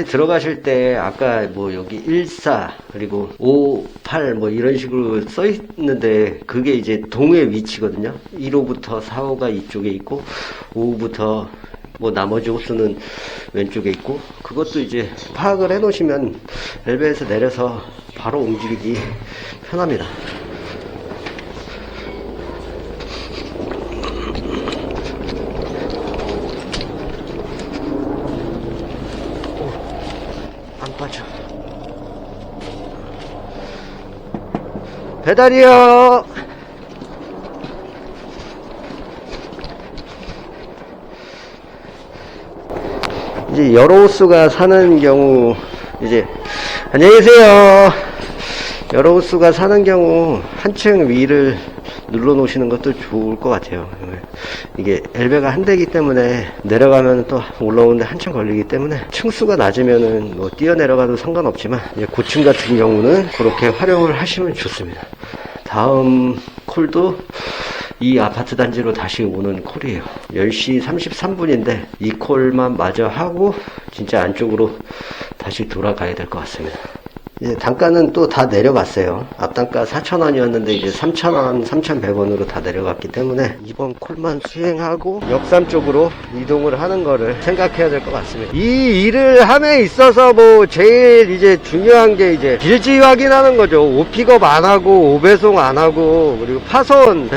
들어가실 때 아까 뭐 여기 14 그리고 5, 8 뭐 이런 식으로 써 있는데 그게 이제 동의 위치거든요. 1호부터 4호가 이쪽에 있고 5호부터 뭐 나머지 호수는 왼쪽에 있고, 그것도 이제 파악을 해 놓으시면 엘베에서 내려서 바로 움직이기 편합니다. 안 빠져. 배달이요. 이제 여러 호수가 사는 경우, 이제 안녕히 계세요. 여러 호수가 사는 경우 한층 위를 눌러 놓으시는 것도 좋을 것 같아요. 이게 엘베가 한 대이기 때문에 내려가면 또 올라오는데 한참 걸리기 때문에 층수가 낮으면은 뭐 뛰어 내려가도 상관없지만, 이제 고층 같은 경우는 그렇게 활용을 하시면 좋습니다. 다음 콜도 이 아파트 단지로 다시 오는 콜이에요. 10시 33분인데 이 콜만 마저 하고 진짜 안쪽으로 다시 돌아가야 될 것 같습니다. 이제 단가는 또 다 내려갔어요. 앞단가 4,000원이었는데 이제 3,000원, 3,100원으로 다 내려갔기 때문에 이번 콜만 수행하고 역삼 쪽으로 이동을 하는 거를 생각해야 될 것 같습니다. 이 일을 함에 있어서 뭐 제일 이제 중요한 게 이제 빌지 확인하는 거죠. 오픽업 안 하고 오배송 안 하고 그리고 파손,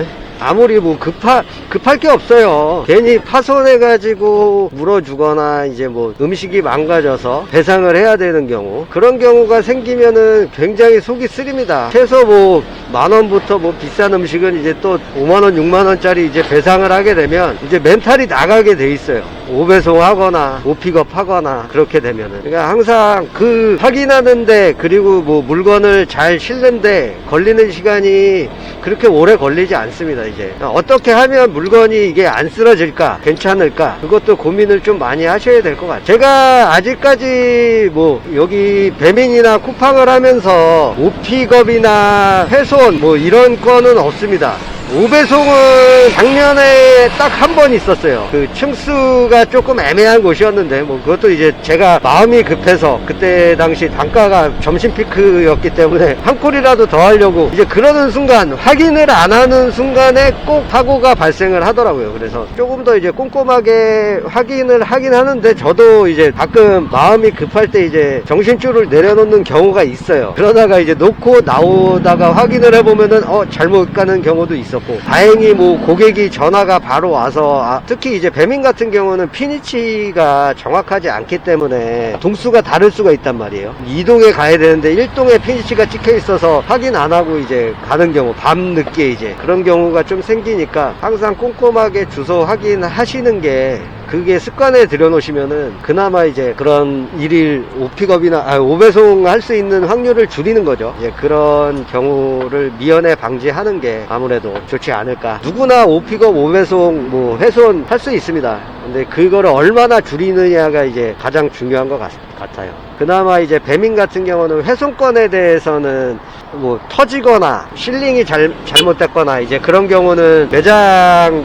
아무리 뭐 급할 게 없어요. 괜히 파손해가지고 물어주거나 이제 뭐 음식이 망가져서 배상을 해야 되는 경우, 그런 경우가 생기면은 굉장히 속이 쓰립니다. 최소 뭐 10,000원부터 뭐 비싼 음식은 이제 또 5만원, 6만원짜리 이제 배상을 하게 되면 이제 멘탈이 나가게 돼 있어요. 오배송 하거나 오픽업 하거나 그렇게 되면은. 그러니까 항상 그 확인하는데, 그리고 뭐 물건을 잘 실는데 걸리는 시간이 그렇게 오래 걸리지 않습니다. 이제 어떻게 하면 물건이 이게 안 쓰러질까, 괜찮을까, 그것도 고민을 좀 많이 하셔야 될 것 같아요. 제가 아직까지 뭐 여기 배민이나 쿠팡을 하면서 오픽업이나 훼손 뭐 이런 거는 없습니다. 오배송은 작년에 딱 한 번 있었어요. 그 층수가 조금 애매한 곳이었는데 뭐 그것도 이제 제가 마음이 급해서, 그때 당시 단가가 점심 피크였기 때문에 한 콜이라도 더 하려고 이제 그러는 순간, 확인을 안 하는 순간에 꼭 사고가 발생을 하더라고요. 그래서 조금 더 이제 꼼꼼하게 확인을 하긴 하는데, 저도 이제 가끔 마음이 급할 때 이제 정신줄을 내려놓는 경우가 있어요. 그러다가 이제 놓고 나오다가 확인을 해보면은 잘못 가는 경우도 있었고, 다행히 뭐 고객이 전화가 바로 와서, 특히 이제 배민 같은 경우는 피니치가 정확하지 않기 때문에 동수가 다를 수가 있단 말이에요. 2동에 가야 되는데 1동에 피니치가 찍혀 있어서 확인 안 하고 이제 가는 경우, 밤 늦게 이제 그런 경우가 좀 생기니까 항상 꼼꼼하게 주소 확인하시는 게, 그게 습관에 들여놓으시면은 그나마 이제 그런 일일 오픽업이나 오배송 할 수 있는 확률을 줄이는 거죠. 이제 그런 경우를 미연에 방지하는 게 아무래도 좋지 않을까. 누구나 오픽업, 오배송, 뭐 훼손 할 수 있습니다. 근데 그거를 얼마나 줄이느냐가 이제 가장 중요한 것 같아요. 그나마 이제 배민 같은 경우는 훼손건에 대해서는 뭐 터지거나 실링이 잘못됐거나 이제 그런 경우는 매장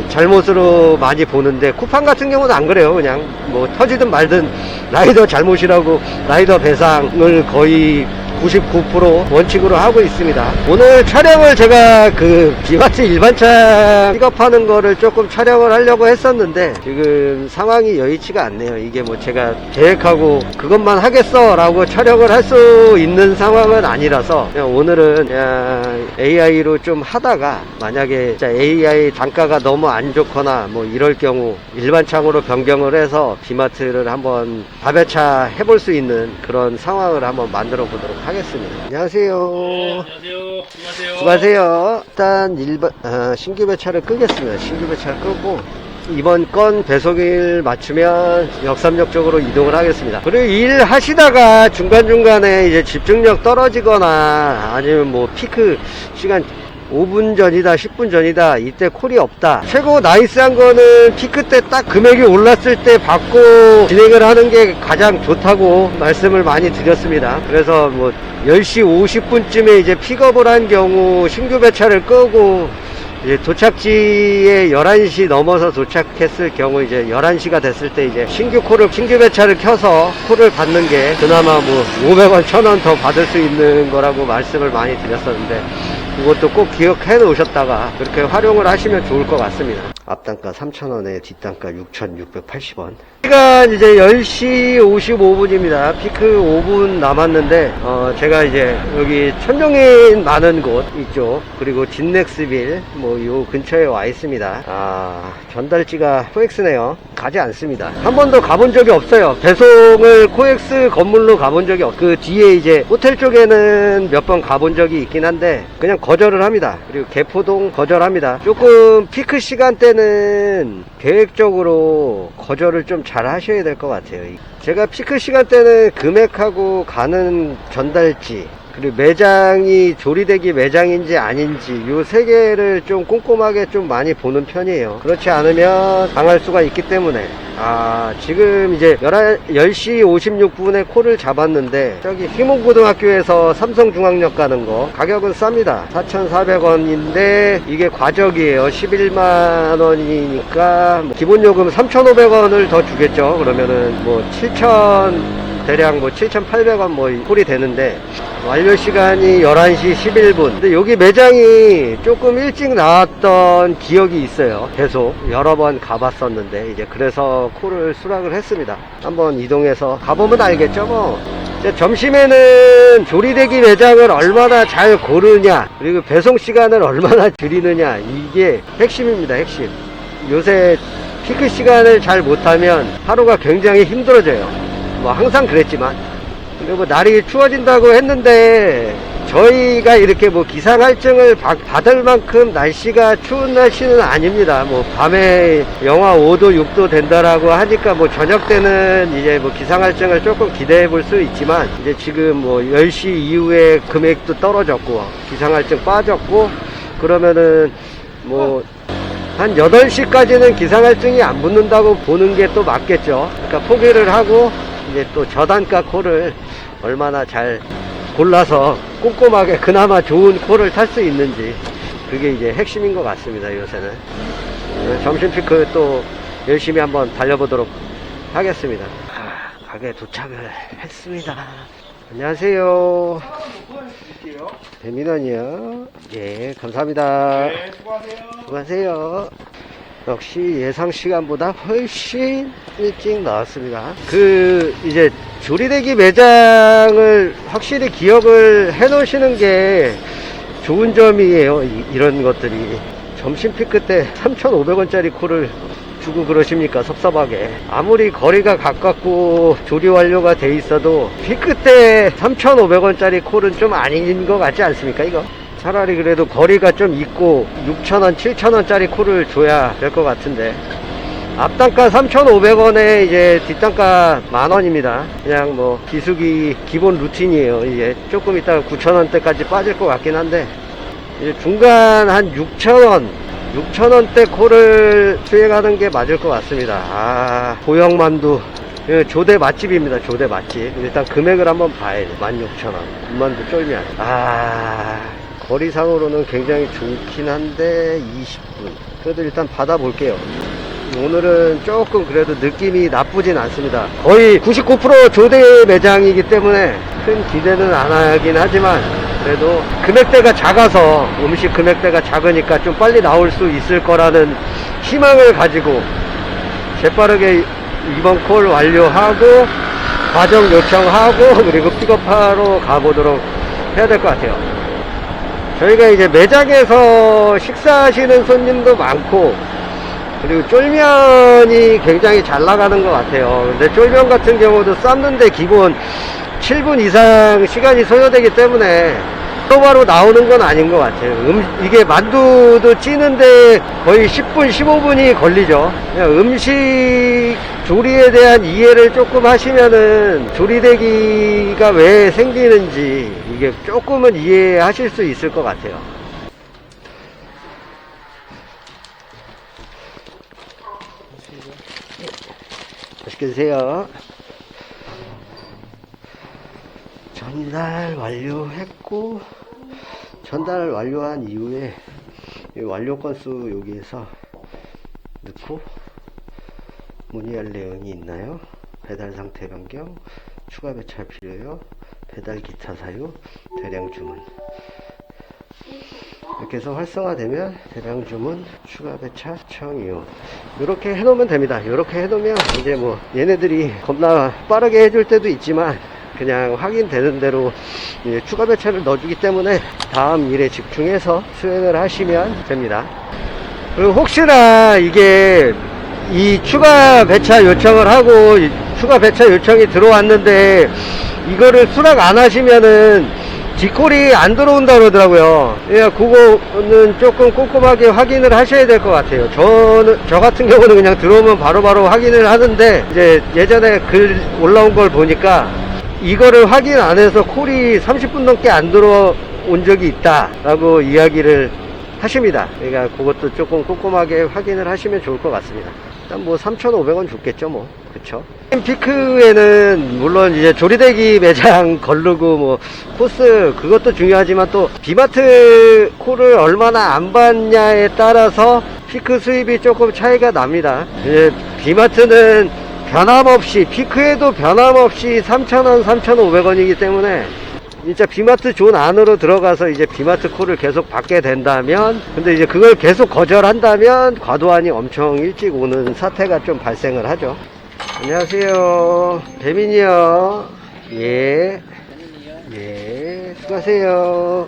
잘못으로 많이 보는데, 쿠팡 같은 경우는 안 그래요. 그냥 뭐 터지든 말든 라이더 잘못이라고 라이더 배상을 거의 99% 원칙으로 하고 있습니다. 오늘 촬영을 제가 그 비마트 일반차 픽업하는 거를 조금 촬영을 하려고 했었는데 지금 상황이 여의치가 않네요. 이게 뭐 제가 계획하고 그것만 하겠어 라고 촬영을 할 수 있는 상황은 아니라서, 그냥 오늘은 그냥 AI로 좀 하다가, 만약에 진짜 AI 단가가 너무 안 좋거나 뭐 이럴 경우 일반창으로 변경을 해서 비마트를 한번 다배차 해볼 수 있는 그런 상황을 한번 만들어 보도록 하겠습니다. 안녕하세요. 네, 안녕하세요. 수고하세요. 수고하세요. 일단 신규 배차를 끄겠습니다. 신규 배차를 끄고 이번 건 배송일 맞추면 역삼역 쪽으로 이동을 하겠습니다. 그리고 일 하시다가 중간중간에 이제 집중력 떨어지거나 아니면 뭐 피크 시간 5분 전이다 10분 전이다 이때 콜이 없다, 최고 나이스한 거는 피크 때 딱 금액이 올랐을 때 받고 진행을 하는 게 가장 좋다고 말씀을 많이 드렸습니다. 그래서 뭐 10시 50분쯤에 이제 픽업을 한 경우 신규 배차를 끄고 이제 도착지에 11시 넘어서 도착했을 경우 이제 11시가 됐을 때 이제 신규 배차를 켜서 콜을 받는 게 그나마 뭐 500원, 1000원 더 받을 수 있는 거라고 말씀을 많이 드렸었는데, 그것도 꼭 기억해 놓으셨다가 그렇게 활용을 하시면 좋을 것 같습니다. 앞단가 3,000원에 뒷단가 6,680원. 시간 이제 10시 55분입니다. 피크 5분 남았는데, 제가 이제 여기 천정인 많은 곳 있죠. 그리고 진넥스빌, 뭐 요 근처에 와 있습니다. 전달지가 코엑스네요. 가지 않습니다. 한 번도 가본 적이 없어요. 배송을 코엑스 건물로 가본 적이 없고, 그 뒤에 이제 호텔 쪽에는 몇 번 가본 적이 있긴 한데, 그냥 거절을 합니다. 그리고 개포동 거절합니다. 조금 피크 시간대는 계획적으로 거절을 좀 잘 하셔야 될 것 같아요. 제가 피크 시간대는 금액하고 가는 전달지, 그리고 매장이 조리대기 매장인지 아닌지 요 세 개를 좀 꼼꼼하게 좀 많이 보는 편이에요. 그렇지 않으면 당할 수가 있기 때문에. 지금 이제 10시 56분에 콜을 잡았는데, 저기 희몽고등학교에서 삼성중앙역 가는 거 가격은 쌉니다. 4,400원인데 이게 과적이에요. 11만원이니까 기본요금 3,500원을 더 주겠죠. 그러면은 뭐 7,000 대략 뭐 7,800원 뭐 콜이 되는데, 완료 시간이 11시 11분. 근데 여기 매장이 조금 일찍 나왔던 기억이 있어요. 계속 여러 번 가봤었는데, 이제 그래서 콜을 수락을 했습니다. 한번 이동해서 가보면 알겠죠 뭐. 점심에는 조리대기 매장을 얼마나 잘 고르냐, 그리고 배송 시간을 얼마나 줄이느냐, 이게 핵심입니다. 핵심. 요새 피크 시간을 잘 못하면 하루가 굉장히 힘들어져요. 뭐 항상 그랬지만, 그리고 날이 추워진다고 했는데 저희가 이렇게 뭐 기상할증을 받을 만큼 날씨가 추운 날씨는 아닙니다. 뭐 밤에 영하 5도 6도 된다라고 하니까 뭐 저녁 때는 이제 뭐 기상할증을 조금 기대해 볼 수 있지만, 이제 지금 뭐 10시 이후에 금액도 떨어졌고 기상할증 빠졌고, 그러면은 뭐 한 8시까지는 기상할증이 안 붙는다고 보는 게 또 맞겠죠. 그러니까 포기를 하고 이제 또 저단가 콜을 얼마나 잘 골라서 꼼꼼하게 그나마 좋은 콜을 탈 수 있는지, 그게 이제 핵심인 것 같습니다. 요새는 점심 피크 또 열심히 한번 달려보도록 하겠습니다. 가게 도착을 했습니다. 안녕하세요. 배민원이요. 예, 감사합니다. 네, 수고하세요. 수고하세요. 역시 예상 시간보다 훨씬 일찍 나왔습니다. 이제 조리대기 매장을 확실히 기억을 해 놓으시는 게 좋은 점이에요. 이런 것들이. 점심 피크 때 3,500원짜리 콜을 주고 그러십니까? 섭섭하게. 아무리 거리가 가깝고 조리 완료가 돼 있어도 피크 때 3,500원짜리 콜은 좀 아닌 것 같지 않습니까, 이거? 차라리 그래도 거리가 좀 있고 6,000원, 7,000원짜리 콜을 줘야 될 것 같은데. 앞단가 3,500원에 이제 뒷단가 만원입니다. 그냥 뭐 기수기 기본 루틴이에요. 이제 조금 있다가 9,000원대까지 빠질 것 같긴 한데, 이제 중간 한 6,000원대 콜을 수행하는 게 맞을 것 같습니다. 보영만두 조대 맛집입니다. 조대 맛집. 일단 금액을 한번 봐야 돼. 16,000원 군만두 쫄면. 거리상으로는 굉장히 좋긴 한데 20분. 그래도 일단 받아볼게요. 오늘은 조금 그래도 느낌이 나쁘진 않습니다. 거의 99% 조대 매장이기 때문에 큰 기대는 안 하긴 하지만, 그래도 금액대가 작아서, 음식 금액대가 작으니까 좀 빨리 나올 수 있을 거라는 희망을 가지고 재빠르게 이번 콜 완료하고 과정 요청하고 그리고 픽업하러 가보도록 해야 될 것 같아요. 저희가 이제 매장에서 식사하시는 손님도 많고, 그리고 쫄면이 굉장히 잘 나가는 것 같아요. 근데 쫄면 같은 경우도 삶는데 기본 7분 이상 시간이 소요되기 때문에 바로바로 나오는 건 아닌 것 같아요. 이게 만두도 찌는데 거의 10분, 15분이 걸리죠. 그냥 음식 조리에 대한 이해를 조금 하시면은 조리대기가 왜 생기는지 이게 조금은 이해하실 수 있을 것 같아요. 맛있게 드세요. 전달 완료했고, 전달 완료한 이후에 이 완료 건수 여기에서 넣고 문의할 내용이 있나요? 배달 상태 변경, 추가 배차 필요요, 배달 기타 사유, 대량 주문. 이렇게 해서 활성화되면 대량 주문, 추가 배차, 청이요. 이렇게 해놓으면 됩니다. 이렇게 해놓으면 이제 뭐 얘네들이 겁나 빠르게 해줄 때도 있지만 그냥 확인되는 대로 이제 추가 배차를 넣어주기 때문에 다음 일에 집중해서 수행을 하시면 됩니다. 그리고 혹시나 이게 이 추가 배차 요청을 하고 추가 배차 요청이 들어왔는데 이거를 수락 안 하시면은 뒷콜이 안 들어온다 그러더라고요. 예, 그거는 조금 꼼꼼하게 확인을 하셔야 될 것 같아요. 저 같은 경우는 그냥 들어오면 바로바로 확인을 하는데, 이제 예전에 글 올라온 걸 보니까 이거를 확인 안 해서 콜이 30분 넘게 안 들어온 적이 있다라고 이야기를 하십니다. 그러니까 그것도 조금 꼼꼼하게 확인을 하시면 좋을 것 같습니다. 일단 뭐 3,500원 줬겠죠, 뭐. 그쵸? 피크에는 물론 이제 조리대기 매장 걸르고 뭐 코스 그것도 중요하지만 또 비마트 콜을 얼마나 안 받냐에 따라서 피크 수입이 조금 차이가 납니다. 이제 비마트는 변함없이, 피크에도 변함없이 3,000원, 3,500원이기 때문에 진짜 비마트 존 안으로 들어가서 이제 비마트 콜을 계속 받게 된다면, 근데 이제 그걸 계속 거절한다면 과도한이 엄청 일찍 오는 사태가 좀 발생을 하죠. 안녕하세요. 배민이요. 예. 예. 수고하세요.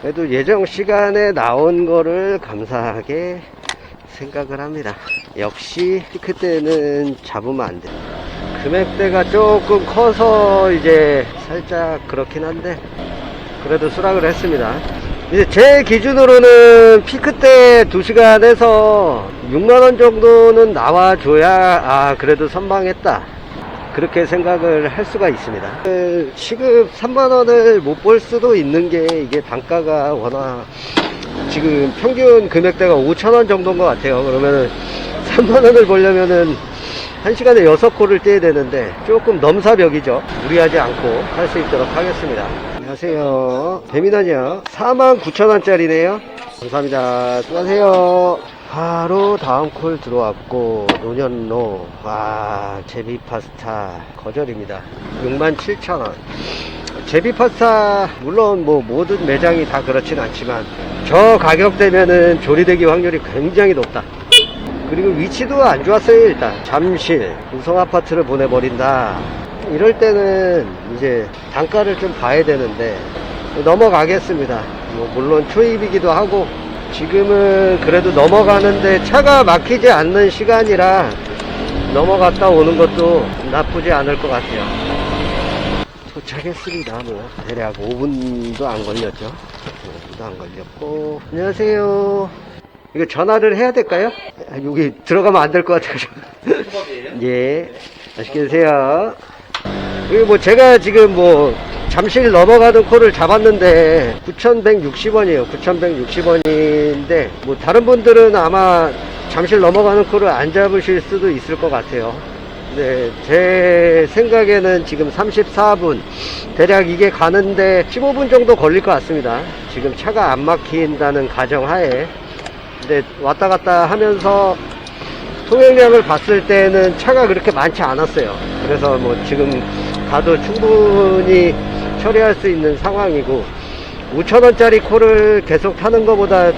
그래도 예정 시간에 나온 거를 감사하게 생각을 합니다. 역시 피크 때는 잡으면 안 돼. 금액대가 조금 커서 이제 살짝 그렇긴 한데 그래도 수락을 했습니다. 이제 제 기준으로는 피크 때 2시간에서 6만원 정도는 나와줘야 그래도 선방했다, 그렇게 생각을 할 수가 있습니다. 시급 3만원을 못 볼 수도 있는 게, 이게 단가가 워낙 지금 평균 금액대가 5,000원 정도인 것 같아요. 그러면은 3만원을 벌려면은 1시간에 6콜을 떼야 되는데 조금 넘사벽이죠. 무리하지 않고 할 수 있도록 하겠습니다. 안녕하세요. 배민원이요. 49,000원짜리네요. 감사합니다. 수고하세요. 바로 다음 콜 들어왔고, 노년로, 제비파스타 거절입니다. 67,000원. 제비파스타 물론 뭐 모든 매장이 다 그렇진 않지만 저 가격대면은 조리되기 확률이 굉장히 높다. 그리고 위치도 안 좋았어요. 일단 잠실 우성아파트를 보내버린다, 이럴 때는 이제 단가를 좀 봐야 되는데 넘어가겠습니다. 뭐 물론 초입이기도 하고 지금은 그래도 넘어가는데 차가 막히지 않는 시간이라 넘어갔다 오는 것도 나쁘지 않을 것 같아요. 도착했습니다. 뭐 대략 5분도 안 걸렸죠. 5분도 안 걸렸고. 안녕하세요. 이거 전화를 해야 될까요? 여기 들어가면 안 될 것 같아요. 예. 맛있게 드세요. 이거 뭐 제가 지금 뭐 잠실 넘어가는 콜을 잡았는데 9,160원이에요. 9,160원인데 뭐 다른 분들은 아마 잠실 넘어가는 콜을 안 잡으실 수도 있을 것 같아요. 네, 제 생각에는 지금 34분, 대략 이게 가는데 15분 정도 걸릴 것 같습니다. 지금 차가 안 막힌다는 가정하에. 근데 왔다 갔다 하면서 통행량을 봤을 때는 차가 그렇게 많지 않았어요. 그래서 뭐 지금 가도 충분히 처리할 수 있는 상황이고, 5,000원짜리 콜을 계속 타는 것보다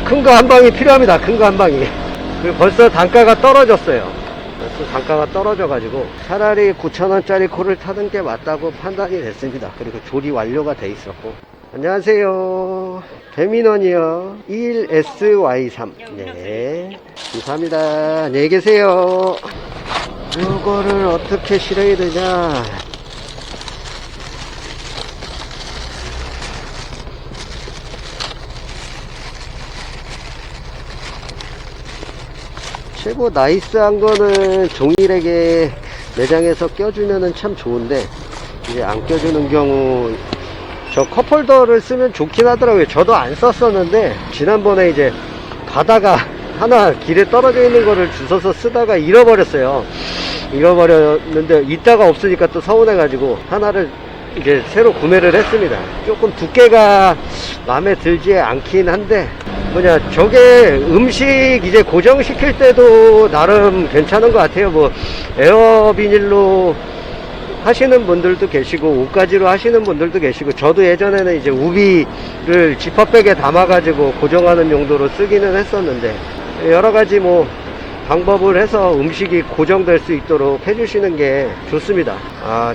큰 거 한 방이 필요합니다. 큰 거 한 방이. 그리고 벌써 단가가 떨어졌어요. 벌써 단가가 떨어져가지고 차라리 9,000원짜리 콜을 타는 게 맞다고 판단이 됐습니다. 그리고 조리 완료가 돼 있었고. 안녕하세요. 배민원이요. 21SY3. 네. 감사합니다. 안녕히 계세요. 이거를 어떻게 실어야 되냐. 최고 나이스한 거는 종이렉에 매장에서 껴주면은 참 좋은데, 이제 안 껴주는 경우, 저 컵홀더를 쓰면 좋긴 하더라고요. 저도 안 썼었는데 지난번에 이제 가다가 하나 길에 떨어져 있는 거를 주워서 쓰다가 잃어버렸어요. 잃어버렸는데 이따가 없으니까 또 서운해 가지고 하나를 이제 새로 구매를 했습니다. 조금 두께가 마음에 들지 않긴 한데 저게 음식 이제 고정시킬 때도 나름 괜찮은 것 같아요. 뭐 에어 비닐로 하시는 분들도 계시고 옷가지로 하시는 분들도 계시고, 저도 예전에는 이제 우비를 지퍼백에 담아가지고 고정하는 용도로 쓰기는 했었는데, 여러가지 뭐 방법을 해서 음식이 고정될 수 있도록 해주시는 게 좋습니다.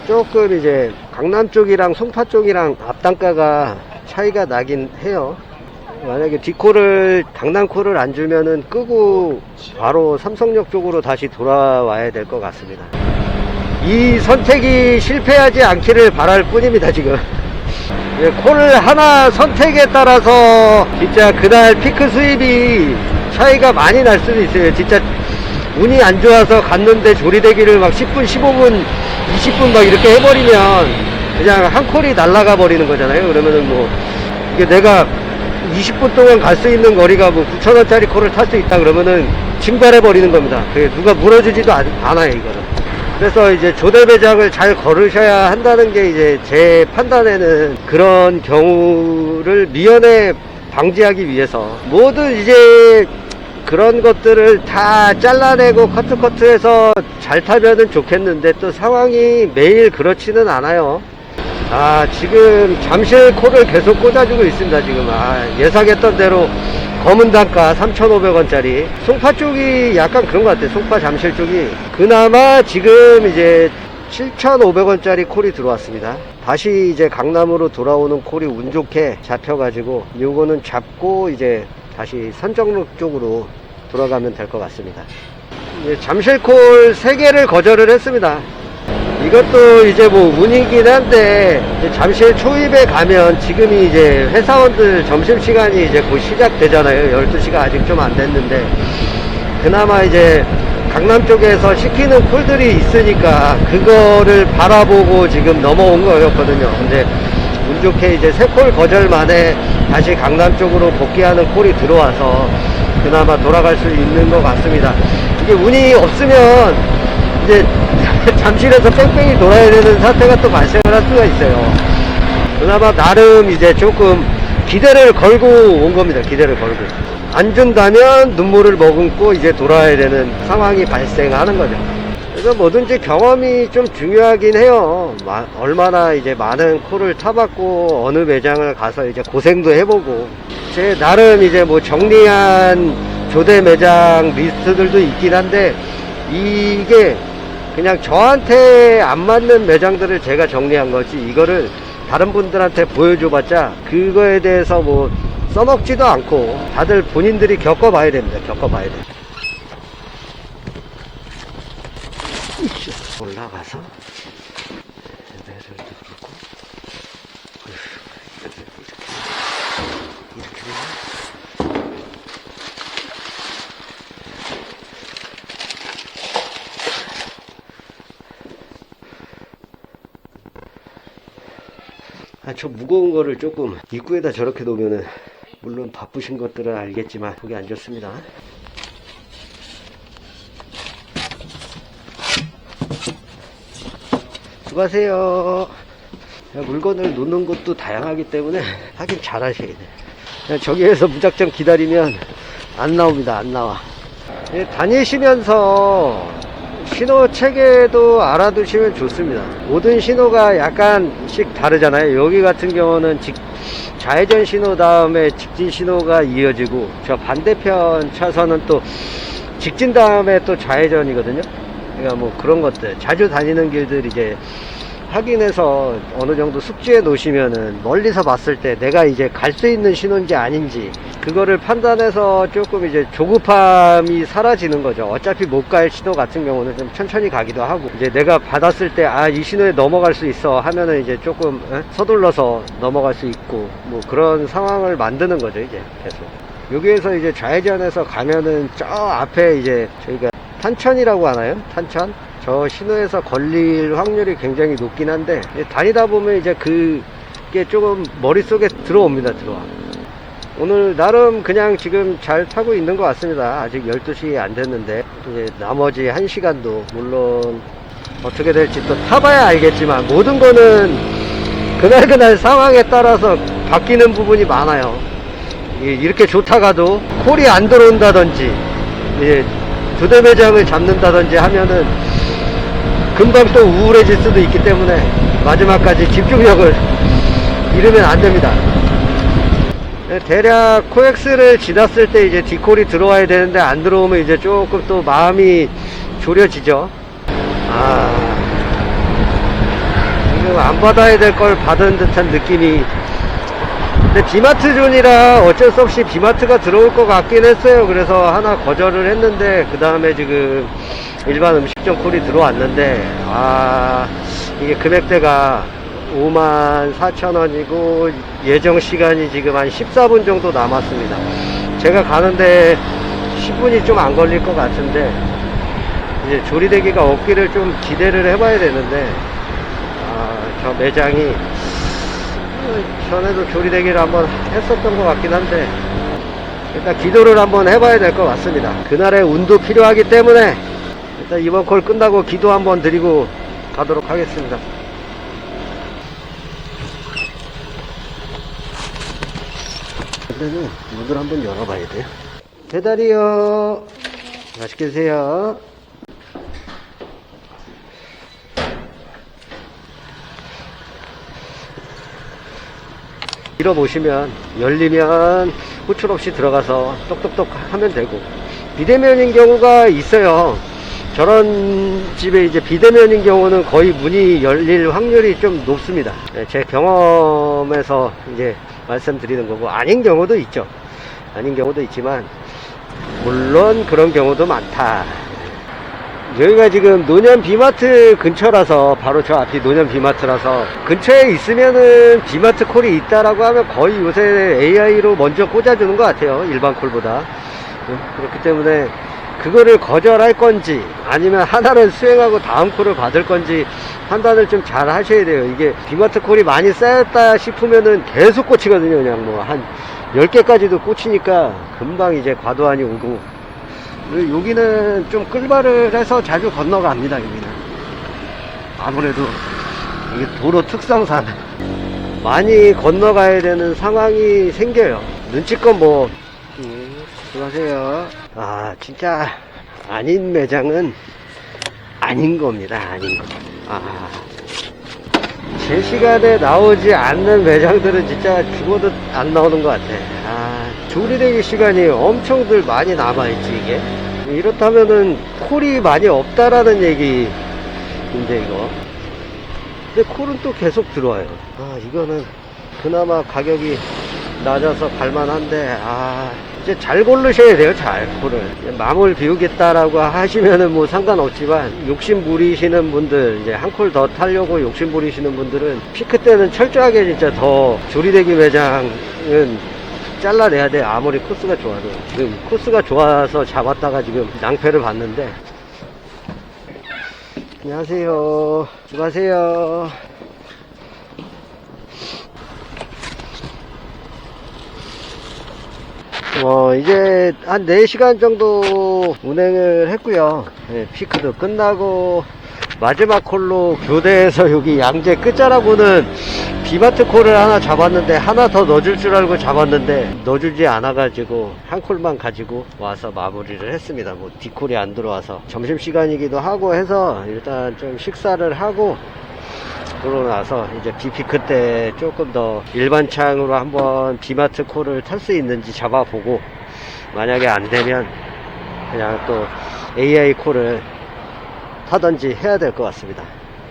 조금 이제 강남 쪽이랑 송파 쪽이랑 앞단가가 차이가 나긴 해요. 만약에 뒷코를, 강남코를 안 주면은 끄고 바로 삼성역 쪽으로 다시 돌아와야 될 것 같습니다. 이 선택이 실패하지 않기를 바랄 뿐입니다, 지금. 코를 하나 선택에 따라서 진짜 그날 피크 수입이 차이가 많이 날 수도 있어요. 진짜 운이 안 좋아서 갔는데 조리대기를 막 10분, 15분, 20분 막 이렇게 해버리면 그냥 한 콜이 날아가 버리는 거잖아요. 그러면은 뭐, 이게 내가 20분 동안 갈 수 있는 거리가 뭐 9,000원짜리 콜을 탈 수 있다 그러면은 증발해 버리는 겁니다. 그게 누가 물어주지도 않아요, 이거는. 그래서 이제 조대 매장을 잘 걸으셔야 한다는 게 이제 제 판단에는, 그런 경우를 미연에 방지하기 위해서 모든 이제 그런 것들을 다 잘라내고 커트해서 잘 타면은 좋겠는데, 또 상황이 매일 그렇지는 않아요. 지금 잠실 콜을 계속 꽂아주고 있습니다, 지금. 예상했던 대로 검은 단가 3,500원짜리. 송파 쪽이 약간 그런 것 같아요. 송파 잠실 쪽이. 그나마 지금 이제 7,500원짜리 콜이 들어왔습니다. 다시 이제 강남으로 돌아오는 콜이 운 좋게 잡혀가지고, 요거는 잡고 이제 다시 선정로 쪽으로 돌아가면 될 것 같습니다. 잠실 콜 3개를 거절을 했습니다. 이것도 이제 뭐 운이긴 한데, 이제 잠실 초입에 가면 지금이 이제 회사원들 점심시간이 이제 곧 시작되잖아요. 12시가 아직 좀 안 됐는데, 그나마 이제 강남 쪽에서 시키는 콜들이 있으니까 그거를 바라보고 지금 넘어온 거였거든요. 근데 운 좋게 이제 3콜 거절 만에 다시 강남 쪽으로 복귀하는 콜이 들어와서 그나마 돌아갈 수 있는 것 같습니다. 이게 운이 없으면 이제 잠실에서 뺑뺑이 돌아야 되는 사태가 또 발생을 할 수가 있어요. 그나마 나름 이제 조금 기대를 걸고 온 겁니다. 기대를 걸고. 안 준다면 눈물을 머금고 이제 돌아야 되는 상황이 발생하는 거죠. 그래서 뭐든지 경험이 좀 중요하긴 해요. 얼마나 이제 많은 콜을 타봤고, 어느 매장을 가서 이제 고생도 해보고, 제 나름 이제 뭐 정리한 조대 매장 리스트들도 있긴 한데, 이게 그냥 저한테 안 맞는 매장들을 제가 정리한 거지, 이거를 다른 분들한테 보여줘봤자 그거에 대해서 뭐 써먹지도 않고, 다들 본인들이 겪어봐야 됩니다. 겪어봐야 돼. 올라가서 배를 누르고 이렇게 저 무거운 거를 조금 입구에다 저렇게 놓으면은, 물론 바쁘신 것들은 알겠지만 그게 안 좋습니다. 수고하세요. 물건을 놓는 것도 다양하기 때문에 하긴 잘 하셔야 돼. 그냥 저기에서 무작정 기다리면 안 나옵니다. 안 나와. 다니시면서 신호 체계도 알아두시면 좋습니다. 모든 신호가 약간씩 다르잖아요. 여기 같은 경우는 좌회전 신호 다음에 직진 신호가 이어지고, 저 반대편 차선은 또 직진 다음에 또 좌회전이거든요. 그러니까 뭐 그런 것들, 자주 다니는 길들 이제 확인해서 어느 정도 숙지해 놓으시면은, 멀리서 봤을 때 내가 이제 갈 수 있는 신호인지 아닌지 그거를 판단해서 조금 이제 조급함이 사라지는 거죠. 어차피 못 갈 신호 같은 경우는 좀 천천히 가기도 하고, 이제 내가 받았을 때 이 신호에 넘어갈 수 있어 하면은 이제 조금 서둘러서 넘어갈 수 있고, 뭐 그런 상황을 만드는 거죠. 이제 계속 여기에서 이제 좌회전해서 가면은 저 앞에 이제 저희가 탄천이라고 하나요? 탄천? 저 신호에서 걸릴 확률이 굉장히 높긴 한데, 다니다 보면 이제 그게 조금 머릿속에 들어옵니다. 들어와. 오늘 나름 그냥 지금 잘 타고 있는 것 같습니다. 아직 12시 안 됐는데, 이제 나머지 1시간도 물론 어떻게 될지 또 타봐야 알겠지만, 모든 거는 그날 상황에 따라서 바뀌는 부분이 많아요. 이렇게 좋다가도 콜이 안 들어온다든지 두 대 매장을 잡는다든지 하면은 금방 또 우울해질 수도 있기 때문에 마지막까지 집중력을 잃으면 안 됩니다. 대략 코엑스를 지났을 때 이제 디콜이 들어와야 되는데 안 들어오면 이제 조금 또 마음이 졸여지죠. 지금 안 받아야 될 걸 받은 듯한 느낌이. 근데 비마트 존이라 어쩔 수 없이 비마트가 들어올 것 같긴 했어요. 그래서 하나 거절을 했는데 그 다음에 지금 일반 음식점 콜이 들어왔는데 이게 금액대가 54,000원이고 예정 시간이 지금 한 14분 정도 남았습니다. 제가 가는데 10분이 좀 안 걸릴 것 같은데 이제 조리대기가 없기를 좀 기대를 해봐야 되는데 저 매장이 전에도 조리대기를 한번 했었던 것 같긴 한데 일단 기도를 한번 해봐야 될 것 같습니다. 그날의 운도 필요하기 때문에 일단 이번 콜 끝나고 기도 한번 드리고 가도록 하겠습니다. 일단은 문을 한번 열어봐야 돼요. 배달이요. 맛있게 드세요. 밀어보시면 열리면 호출 없이 들어가서 똑똑똑 하면 되고, 비대면인 경우가 있어요. 저런 집에 이제 비대면인 경우는 거의 문이 열릴 확률이 좀 높습니다. 제 경험에서 이제 말씀드리는 거고, 아닌 경우도 있죠. 아닌 경우도 있지만 물론 그런 경우도 많다. 여기가 지금 노년 비마트 근처라서, 바로 저 앞이 노년 비마트라서 근처에 있으면은 비마트 콜이 있다라고 하면 거의 요새 AI로 먼저 꽂아주는 것 같아요, 일반 콜보다. 그렇기 때문에 그거를 거절할 건지 아니면 하나를 수행하고 다음 콜을 받을 건지 판단을 좀 잘 하셔야 돼요. 이게 비마트 콜이 많이 쌓였다 싶으면은 계속 꽂히거든요. 그냥 뭐 한 10개까지도 꽂히니까 금방 이제 과도한이 오고, 여기는 좀 끌발을 해서 자주 건너갑니다. 여기는 아무래도 이게 도로 특성상 많이 건너가야 되는 상황이 생겨요. 눈치껏 뭐 수고하세요. 진짜 아닌 매장은 아닌 겁니다. 아닌 거. 제 시간에 나오지 않는 매장들은 진짜 죽어도 안 나오는 것 같아. 조리대기 시간이 엄청들 많이 남아있지. 이게 이렇다면은 콜이 많이 없다라는 얘기인데, 이거 근데 콜은 또 계속 들어와요. 이거는 그나마 가격이 낮아서 갈만한데, 이제 잘 고르셔야 돼요. 잘 콜을 마물 비우겠다라고 하시면은 뭐 상관없지만, 욕심 부리시는 분들, 이제 한 콜 더 타려고 욕심 부리시는 분들은 피크 때는 철저하게 진짜 더 조리대기 매장은 잘라내야 돼. 아무리 코스가 좋아도. 지금 코스가 좋아서 잡았다가 지금 낭패를 봤는데. 안녕하세요. 수고하세요. 이제 한 4시간 정도 운행을 했고요. 피크도 끝나고 마지막 콜로 교대에서 여기 양재 끝자락으로는 비마트 콜을 하나 잡았는데, 하나 더 넣어줄 줄 알고 잡았는데 넣어주지 않아가지고 한 콜만 가지고 와서 마무리를 했습니다. 뭐 디콜이 안 들어와서 점심시간이기도 하고 해서 일단 좀 식사를 하고, 그러고 나서 이제 비피크 때 조금 더 일반 차량으로 한번 비마트 콜을 탈 수 있는지 잡아보고, 만약에 안 되면 그냥 또 AI 콜을 타든지 해야 될 것 같습니다.